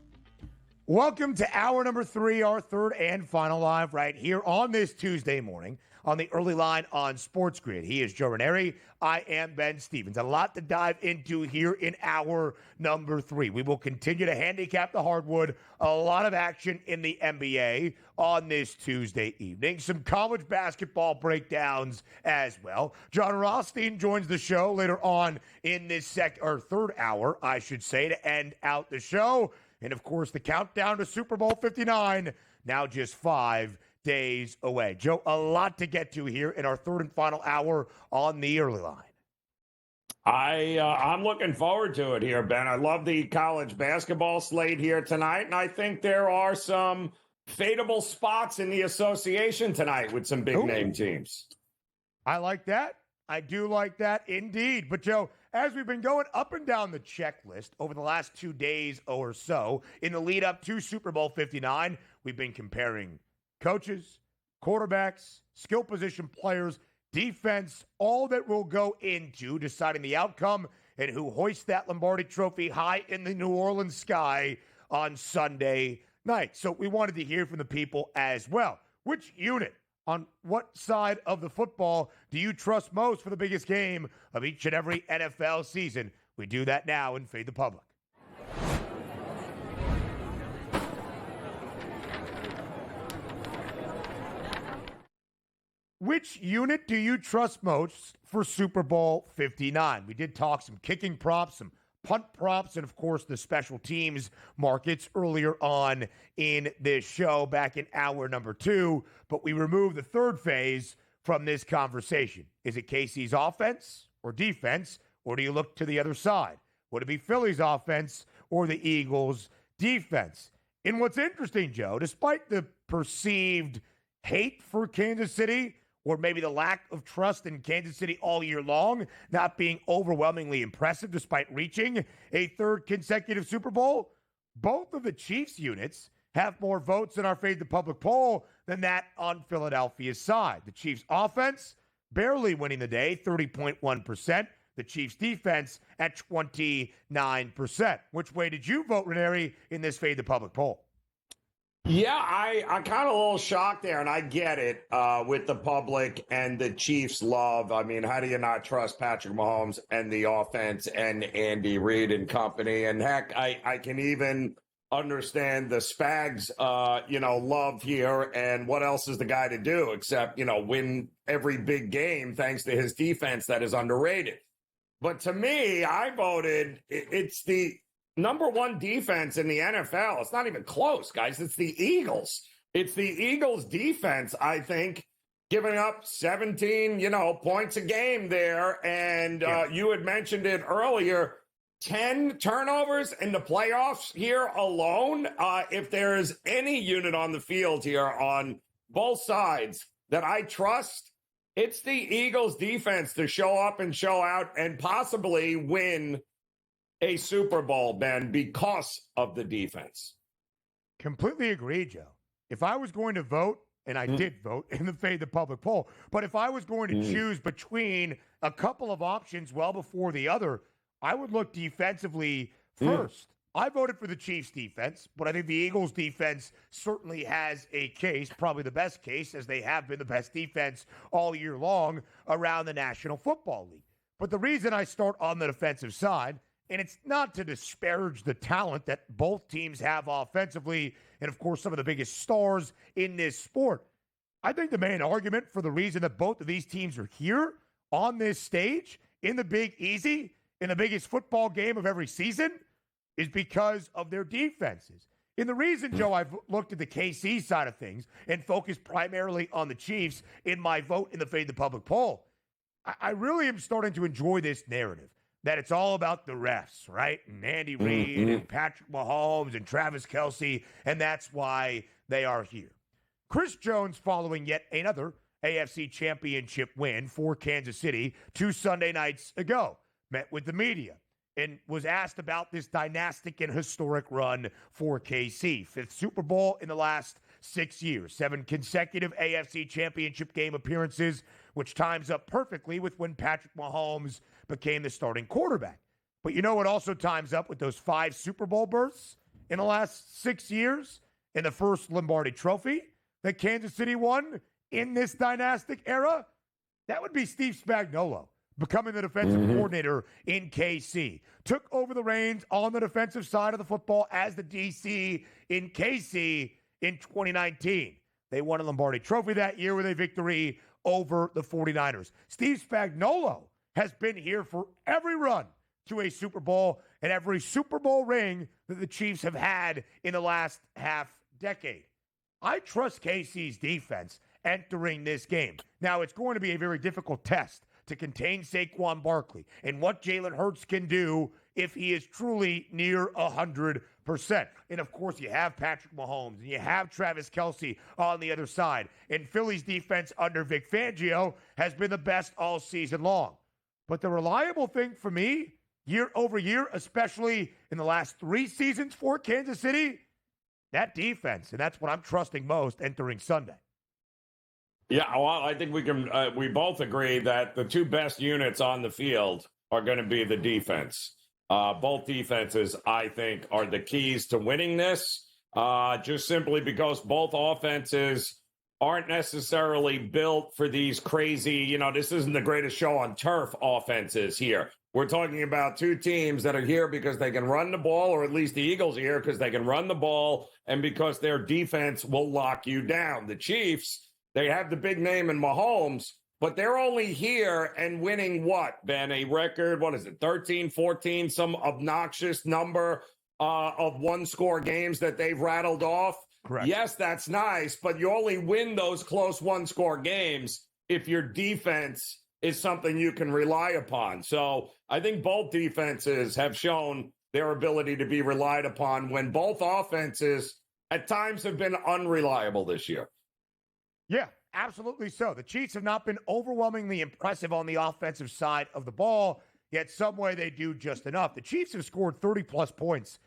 Welcome to hour number 3, our third and final live right here on this Tuesday morning on the early line on SportsGrid. He is Joe Ranieri. I am Ben Stevens. A lot to dive into here in hour number 3. We will continue to handicap the hardwood. A lot of action in the NBA on this Tuesday evening. Some college basketball breakdowns as well. John Rothstein joins the show later on in this third hour, I should say, to end out the show. And, of course, the countdown to Super Bowl 59, now just 5 days away. Joe, a lot to get to here in our third and final hour on the early line. I'm looking forward to it here, Ben. I love the college basketball slate here tonight, and I think there are some fadeable spots in the association tonight with some big-name teams. I like that. I do like that indeed. But, Joe, as we've been going up and down the checklist over the last 2 days or so in the lead up to Super Bowl 59, we've been comparing coaches, quarterbacks, skill position players, defense, all that will go into deciding the outcome and who hoists that Lombardi trophy high in the New Orleans sky on Sunday night. So we wanted to hear from the people as well. Which unit on what side of the football do you trust most for the biggest game of each and every NFL season? We do that now in Fade the Public. Which unit do you trust most for Super Bowl 59? We did talk some kicking props, some punt props, and of course the special teams markets earlier on in this show back in hour number 2, but we removed the third phase from this conversation. Is it KC's offense or defense, or do you look to the other side? Would it be Philly's offense or the Eagles' defense? And what's interesting, Joe, despite the perceived hate for Kansas City, or maybe the lack of trust in Kansas City all year long, not being overwhelmingly impressive despite reaching a third consecutive Super Bowl, both of the Chiefs units have more votes in our Fade the Public poll than that on Philadelphia's side. The Chiefs offense barely winning the day, 30.1%. The Chiefs defense at 29%. Which way did you vote, Ranieri, in this Fade the Public poll? Yeah, I kind of a little shocked there, and I get it with the public and the Chiefs' love. I mean, how do you not trust Patrick Mahomes and the offense and Andy Reid and company? And heck, I can even understand the Spags, love here. And what else is the guy to do except, win every big game thanks to his defense that is underrated. But to me, I voted it's the number one defense in the NFL. It's not even close, guys. It's the Eagles. It's the Eagles defense, I think, giving up 17, points a game there. And you had mentioned it earlier, 10 turnovers in the playoffs here alone. If there is any unit on the field here on both sides that I trust, it's the Eagles defense to show up and show out and possibly win a Super Bowl, Ben, because of the defense. Completely agree, Joe. If I was going to vote, and I did vote in the Fade the Public poll, but if I was going to choose between a couple of options well before the other, I would look defensively first. I voted for the Chiefs defense, but I think the Eagles defense certainly has a case, probably the best case, as they have been the best defense all year long around the National Football League. But the reason I start on the defensive side, and it's not to disparage the talent that both teams have offensively, and of course some of the biggest stars in this sport. I think the main argument for the reason that both of these teams are here on this stage in the Big Easy, in the biggest football game of every season, is because of their defenses. And the reason, Joe, I've looked at the KC side of things and focused primarily on the Chiefs in my vote in the Fade the Public poll, I really am starting to enjoy this narrative that it's all about the refs, right? And Andy Reid and Patrick Mahomes and Travis Kelce, and that's why they are here. Chris Jones, following yet another AFC Championship win for Kansas City 2 Sunday nights ago, met with the media and was asked about this dynastic and historic run for KC. 5th Super Bowl in the last 6 years, 7 consecutive AFC Championship game appearances, which times up perfectly with when Patrick Mahomes became the starting quarterback. But you know what also times up with those 5 Super Bowl berths in the last 6 years and the first Lombardi trophy that Kansas City won in this dynastic era? That would be Steve Spagnuolo becoming the defensive coordinator in KC. Took over the reins on the defensive side of the football as the DC in KC in 2019. They won a Lombardi trophy that year with a victory over the 49ers. Steve Spagnuolo has been here for every run to a Super Bowl and every Super Bowl ring that the Chiefs have had in the last half decade. I trust KC's defense entering this game. Now, it's going to be a very difficult test to contain Saquon Barkley and what Jalen Hurts can do if he is truly near 100%. And, of course, you have Patrick Mahomes and you have Travis Kelce on the other side. And Philly's defense under Vic Fangio has been the best all season long. But the reliable thing for me, year over year, especially in the last 3 seasons for Kansas City, that defense. And that's what I'm trusting most entering Sunday. Yeah, well, I think we both agree that the 2 best units on the field are going to be the defense. Both defenses, I think, are the keys to winning this, just simply because both offenses aren't necessarily built for these crazy, this isn't the greatest show on turf offenses here. We're talking about two teams that are here because they can run the ball, or at least the Eagles are here because they can run the ball and because their defense will lock you down. The Chiefs, they have the big name in Mahomes, but they're only here and winning what, Ben? A record, 13, 14, some obnoxious number of one-score games that they've rattled off. Correct. Yes, that's nice, but you only win those close one-score games if your defense is something you can rely upon. So I think both defenses have shown their ability to be relied upon when both offenses at times have been unreliable this year. Yeah, absolutely so. The Chiefs have not been overwhelmingly impressive on the offensive side of the ball, yet some way they do just enough. The Chiefs have scored 30-plus points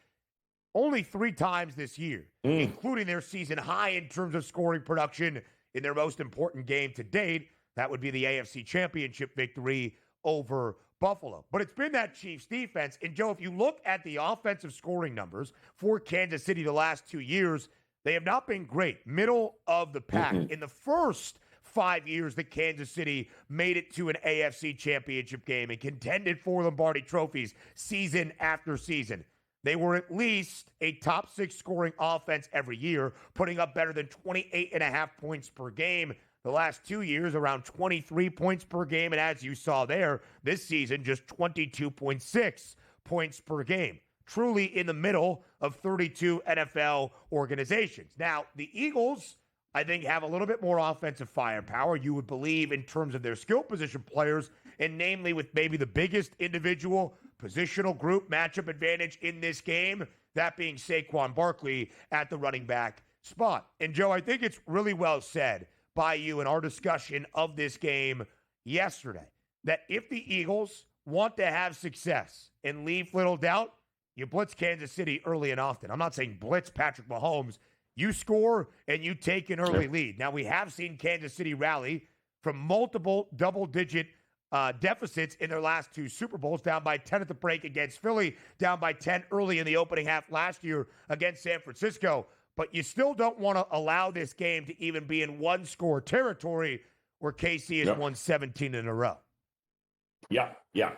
only 3 times this year, including their season high in terms of scoring production in their most important game to date. That would be the AFC Championship victory over Buffalo. But it's been that Chiefs defense. And, Joe, if you look at the offensive scoring numbers for Kansas City the last 2 years, they have not been great. Middle of the pack. In the first 5 years that Kansas City made it to an AFC Championship game and contended for Lombardi trophies season after season, they were at least a top 6 scoring offense every year, putting up better than 28.5 points per game. The last 2 years, around 23 points per game. And as you saw there, this season, just 22.6 points per game. Truly in the middle of 32 NFL organizations. Now, the Eagles, I think, have a little bit more offensive firepower, you would believe, in terms of their skill position players, and namely with maybe the biggest individual positional group matchup advantage in this game, that being Saquon Barkley at the running back spot. And, Joe, I think it's really well said by you in our discussion of this game yesterday, that if the Eagles want to have success and leave little doubt, you blitz Kansas City early and often. I'm not saying blitz Patrick Mahomes. You score and you take an early lead. Now, we have seen Kansas City rally from multiple double-digit deficits in their last 2 Super Bowls, down by 10 at the break against Philly, down by 10 early in the opening half last year against San Francisco. But you still don't want to allow this game to even be in one-score territory where KC has won 17 in a row. Yeah,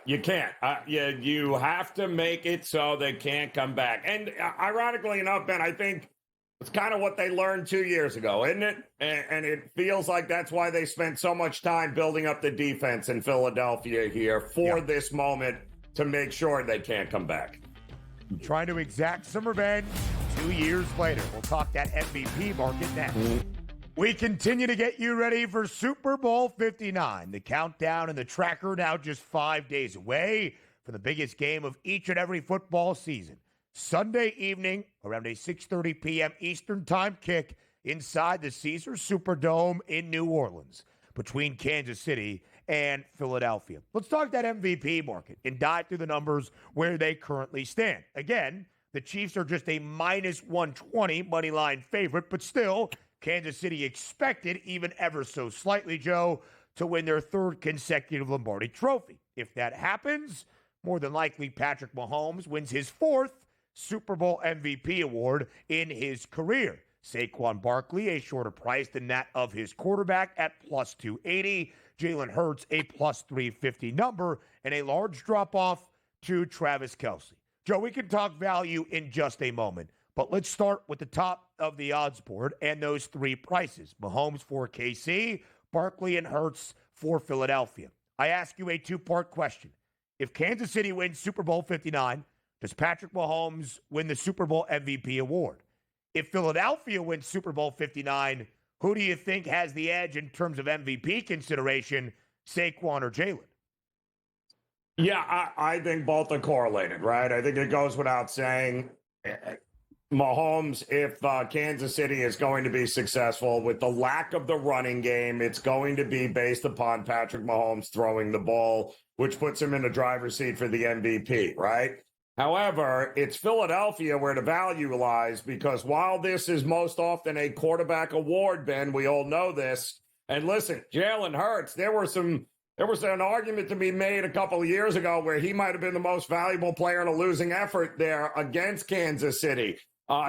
you can't. You have to make it so they can't come back. And ironically enough, Ben, I think it's kind of what they learned 2 years ago, isn't it? And it feels like that's why they spent so much time building up the defense in Philadelphia here for this moment to make sure they can't come back. Trying to exact some revenge 2 years later. We'll talk that MVP market next. We continue to get you ready for Super Bowl 59. The countdown and the tracker now just 5 days away for the biggest game of each and every football season. Sunday evening, around a 6:30 p.m. Eastern Time kick inside the Caesars Superdome in New Orleans between Kansas City and Philadelphia. Let's talk that MVP market and dive through the numbers where they currently stand. Again, the Chiefs are just a minus 120 money line favorite, but still, Kansas City expected, even ever so slightly, Joe, to win their 3rd consecutive Lombardi trophy. If that happens, more than likely Patrick Mahomes wins his 4th Super Bowl MVP award in his career. Saquon Barkley, a shorter price than that of his quarterback at plus 280. Jalen Hurts, a plus 350 number, and a large drop-off to Travis Kelce. Joe, we can talk value in just a moment, but let's start with the top of the odds board and those 3 prices. Mahomes for KC, Barkley and Hurts for Philadelphia. I ask you a 2-part question. If Kansas City wins Super Bowl 59, does Patrick Mahomes win the Super Bowl MVP award? If Philadelphia wins Super Bowl 59, who do you think has the edge in terms of MVP consideration, Saquon or Jalen? Yeah, I think both are correlated, right? I think it goes without saying. Mahomes, if Kansas City is going to be successful with the lack of the running game, it's going to be based upon Patrick Mahomes throwing the ball, which puts him in the driver's seat for the MVP, right? However, it's Philadelphia where the value lies, because while this is most often a quarterback award, Ben, we all know this. And listen, Jalen Hurts, there were some There was an argument to be made a couple of years ago where he might have been the most valuable player in a losing effort there against Kansas City.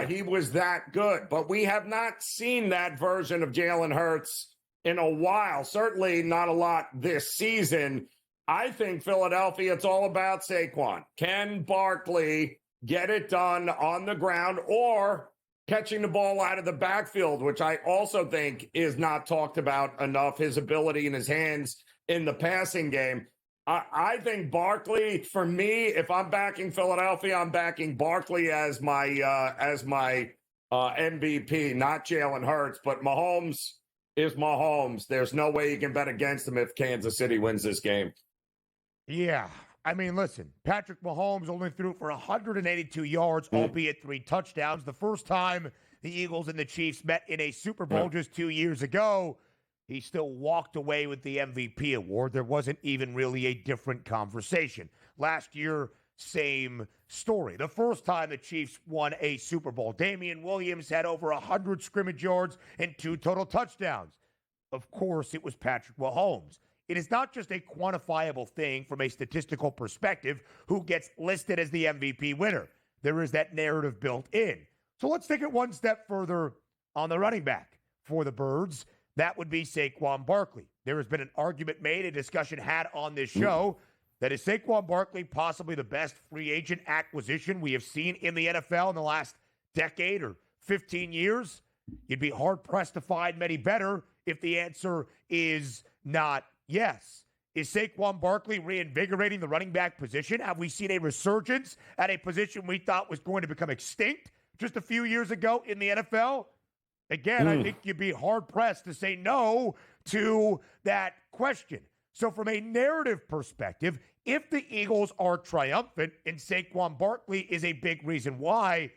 He was that good, but we have not seen that version of Jalen Hurts in a while, certainly not a lot this season. I think Philadelphia, it's all about Saquon. Can Barkley get it done on the ground or catching the ball out of the backfield, which I also think is not talked about enough, his ability in his hands in the passing game. I think Barkley, for me, if I'm backing Philadelphia, I'm backing Barkley as my MVP, not Jalen Hurts, but Mahomes is Mahomes. There's no way you can bet against him if Kansas City wins this game. Yeah. I mean, listen, Patrick Mahomes only threw for 182 yards, albeit 3 touchdowns. The first time the Eagles and the Chiefs met in a Super Bowl just 2 years ago, he still walked away with the MVP award. There wasn't even really a different conversation. Last year, same story. The first time the Chiefs won a Super Bowl, Damian Williams had over 100 scrimmage yards and 2 total touchdowns. Of course, it was Patrick Mahomes. It is not just a quantifiable thing from a statistical perspective who gets listed as the MVP winner. There is that narrative built in. So let's take it one step further on the running back for the Birds. That would be Saquon Barkley. There has been an argument made, a discussion had on this show, that is Saquon Barkley possibly the best free agent acquisition we have seen in the NFL in the last decade or 15 years? You'd be hard-pressed to find many better if the answer is not yes. Is Saquon Barkley reinvigorating the running back position? Have we seen a resurgence at a position we thought was going to become extinct just a few years ago in the NFL? Again, I think you'd be hard-pressed to say no to that question. So from a narrative perspective, if the Eagles are triumphant and Saquon Barkley is a big reason why,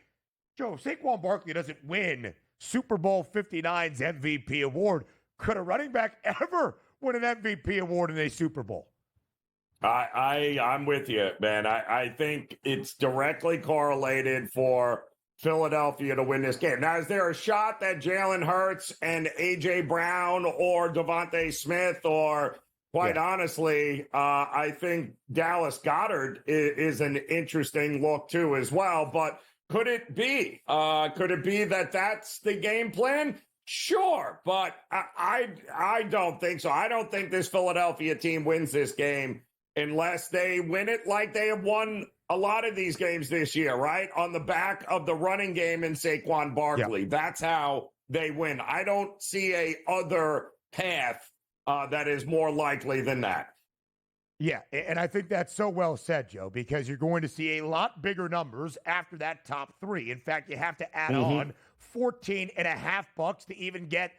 Joe, if Saquon Barkley doesn't win Super Bowl 59's MVP award, could a running back ever win an MVP award in a Super Bowl? I'm with you, man. I think it's directly correlated for Philadelphia to win this game. Now, is there a shot that Jalen Hurts and A.J. Brown or Devontae Smith or, quite honestly, I think Dallas Goddard is an interesting look, too, as well. But could it be? Could it be that that's the game plan? Sure, but I don't think so. I don't think this Philadelphia team wins this game unless they win it like they have won a lot of these games this year, right? On the back of the running game in Saquon Barkley. That's how they win. I don't see a other path that is more likely than that. Yeah, and I think that's so well said, Joe, because you're going to see a lot bigger numbers after that top 3. In fact, you have to add on $14.5 to even get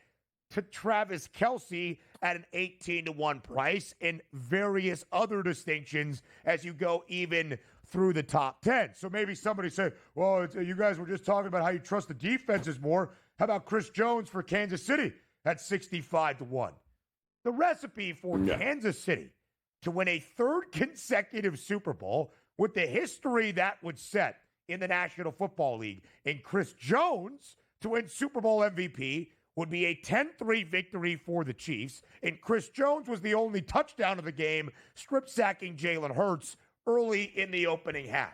to Travis Kelce at an 18-1 price and various other distinctions as you go even through the top 10. So maybe somebody said, well, you guys were just talking about how you trust the defenses more. How about Chris Jones for Kansas City at 65-1? The recipe for Kansas City to win a 3rd consecutive Super Bowl with the history that would set in the National Football League and Chris Jones to win Super Bowl MVP would be a 10-3 victory for the Chiefs, and Chris Jones was the only touchdown of the game, strip sacking Jalen Hurts early in the opening half.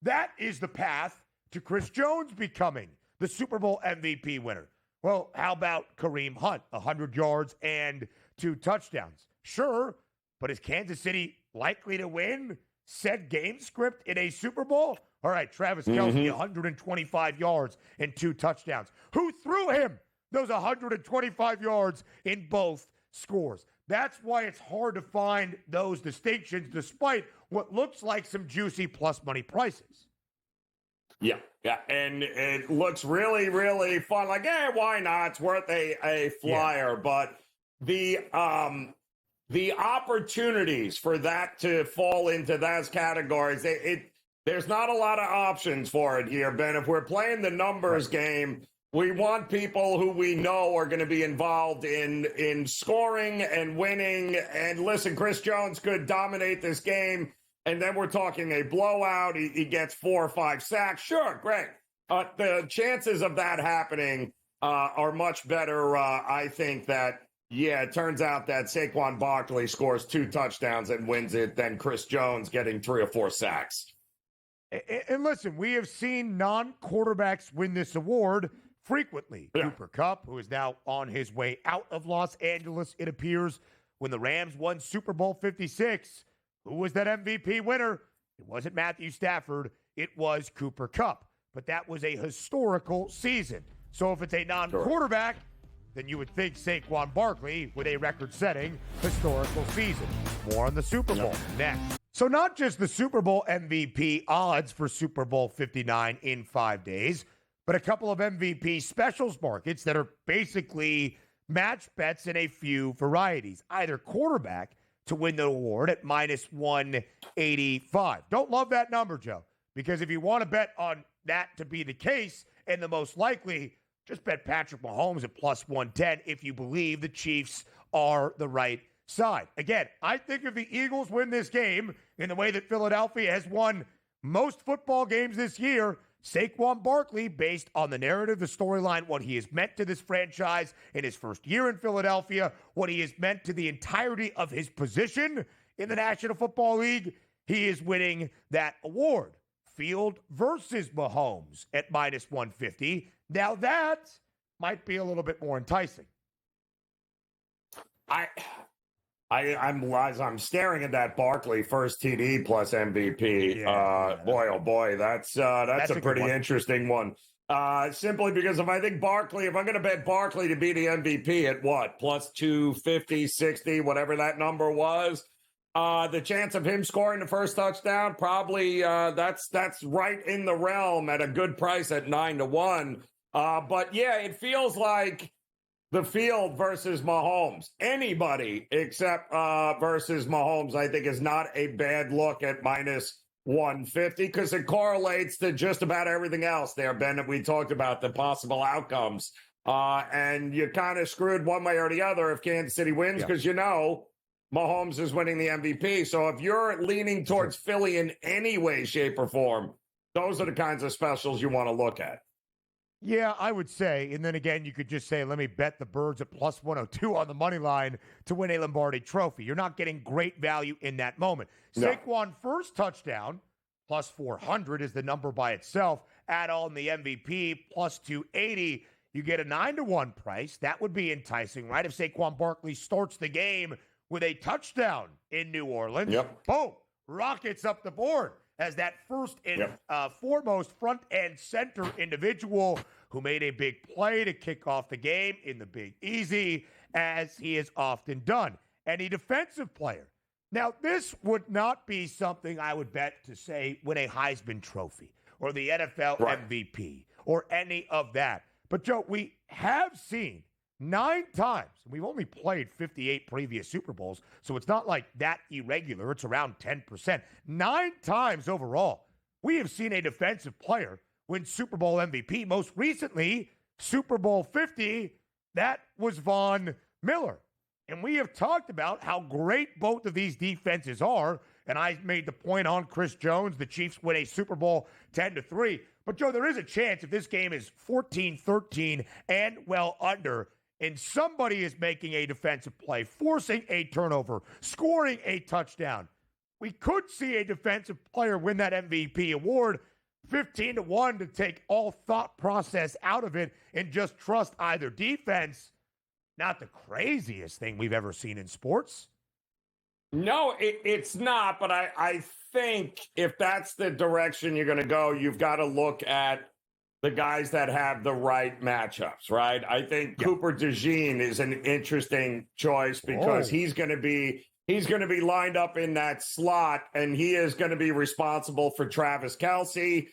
That is the path to Chris Jones becoming the Super Bowl MVP winner. Well, how about Kareem Hunt, 100 yards and 2 touchdowns? Sure, but is Kansas City likely to win said game script in a Super Bowl? All right, Travis Kelce, 125 yards and 2 touchdowns. Who threw him those 125 yards in both scores? That's why it's hard to find those distinctions despite what looks like some juicy plus money prices. Yeah, and it looks really, really fun. Like, why not? It's worth a flyer. But the opportunities for that to fall into those categories, there's not a lot of options for it here, Ben. If we're playing the numbers game, we want people who we know are going to be involved in scoring and winning. And listen, Chris Jones could dominate this game, and then we're talking a blowout. He gets 4 or 5 sacks. Sure, great. The chances of that happening are much better, I think, that Yeah, it turns out that Saquon Barkley scores 2 touchdowns and wins it, then Chris Jones getting 3 or 4 sacks. And listen, we have seen non-quarterbacks win this award frequently. Yeah. Cooper Kupp, who is now on his way out of Los Angeles, it appears, when the Rams won Super Bowl 56. Who was that MVP winner? It wasn't Matthew Stafford. It was Cooper Kupp. But that was a historical season. So if it's a non-quarterback, then you would think Saquon Barkley with a record-setting historical season. More on the Super Bowl next. So not just the Super Bowl MVP odds for Super Bowl 59 in 5 days, but a couple of MVP specials markets that are basically match bets in a few varieties. Either quarterback to win the award at minus 185. Don't love that number, Joe, because if you want to bet on that to be the case, and the most likely, just bet Patrick Mahomes at plus 110 if you believe the Chiefs are the right side. Again, I think if the Eagles win this game in the way that Philadelphia has won most football games this year, Saquon Barkley, based on the narrative, the storyline, what he has meant to this franchise in his first year in Philadelphia, what he has meant to the entirety of his position in the National Football League, he is winning that award. Field versus Mahomes at minus 150. Now that might be a little bit more enticing. I'm staring at that Barkley first TD plus MVP. Boy, oh boy, that's a pretty interesting one. Simply because if I'm going to bet Barkley to be the MVP at what, plus 250, 60, whatever that number was, the chance of him scoring the first touchdown, probably that's right in the realm at a good price at 9-1. But yeah, it feels like the field versus Mahomes. Anybody except versus Mahomes, I think, is not a bad look at minus 150 because it correlates to just about everything else there, Ben, that we talked about, the possible outcomes. And you're kind of screwed one way or the other if Kansas City wins because Mahomes is winning the MVP. So if you're leaning towards Philly in any way, shape, or form, those are the kinds of specials you want to look at. Yeah, I would say. And then again, you could just say, let me bet the Birds at plus 102 on the money line to win a Lombardi trophy. You're not getting great value in that moment. No. Saquon first touchdown, plus 400 is the number by itself. Add on the MVP, plus 280. You get a 9-1 price. That would be enticing, right? If Saquon Barkley starts the game with a touchdown in New Orleans, boom, rockets up the board as that first and foremost front and center individual who made a big play to kick off the game in the Big Easy, as he has often done. Any defensive player. Now, this would not be something I would bet to, say, win a Heisman Trophy or the NFL MVP or any of that. But, Joe, we have seen 9 times, and we've only played 58 previous Super Bowls, so it's not like that irregular. It's around 10%. 9 times overall, we have seen a defensive player win Super Bowl MVP. Most recently, Super Bowl 50, that was Von Miller. And we have talked about how great both of these defenses are, and I made the point on Chris Jones, the Chiefs win a Super Bowl 10-3. But, Joe, there is a chance if this game is 14-13 and well under, and somebody is making a defensive play, forcing a turnover, scoring a touchdown, we could see a defensive player win that MVP award 15-1 to take all thought process out of it and just trust either defense. Not the craziest thing we've ever seen in sports. No, it's not, but I think if that's the direction you're going to go, you've got to look at the guys that have the right matchups, right? I think Cooper DeJean is an interesting choice because he's going to be lined up in that slot, and he is going to be responsible for Travis Kelce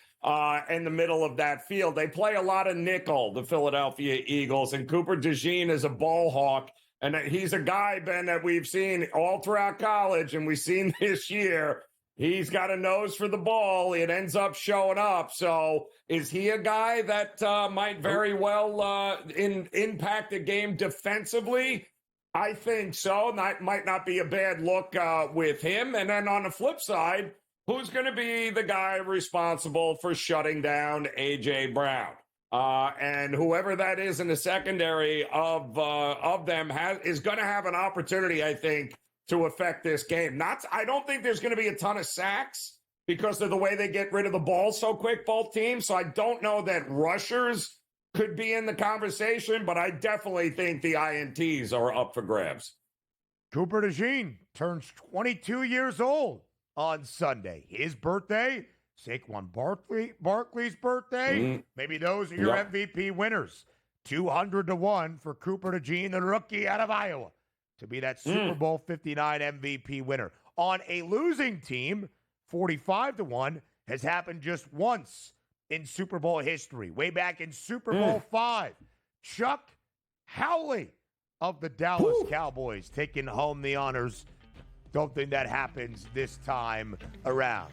in the middle of that field. They play a lot of nickel, the Philadelphia Eagles, and Cooper DeJean is a ball hawk, and he's a guy, Ben, that we've seen all throughout college, and we've seen this year. He's got a nose for the ball. It ends up showing up. So is he a guy that might very well impact the game defensively? I think so. That might not be a bad look with him. And then on the flip side, who's going to be the guy responsible for shutting down A.J. Brown? And whoever that is in the secondary of them is going to have an opportunity, I think, to affect this game. I don't think there's going to be a ton of sacks because of the way they get rid of the ball so quick, both teams. So I don't know that rushers could be in the conversation, but I definitely think the INTs are up for grabs. Cooper DeJean turns 22 years old on Sunday. His birthday, Saquon Barkley's birthday. Maybe those are your MVP winners. 200-1 for Cooper DeJean, the rookie out of Iowa, to be that Super Bowl 59 MVP winner. On a losing team, 45-1 has happened just once in Super Bowl history. Way back in Super Bowl V, Chuck Howley of the Dallas Cowboys taking home the honors. Don't think that happens this time around.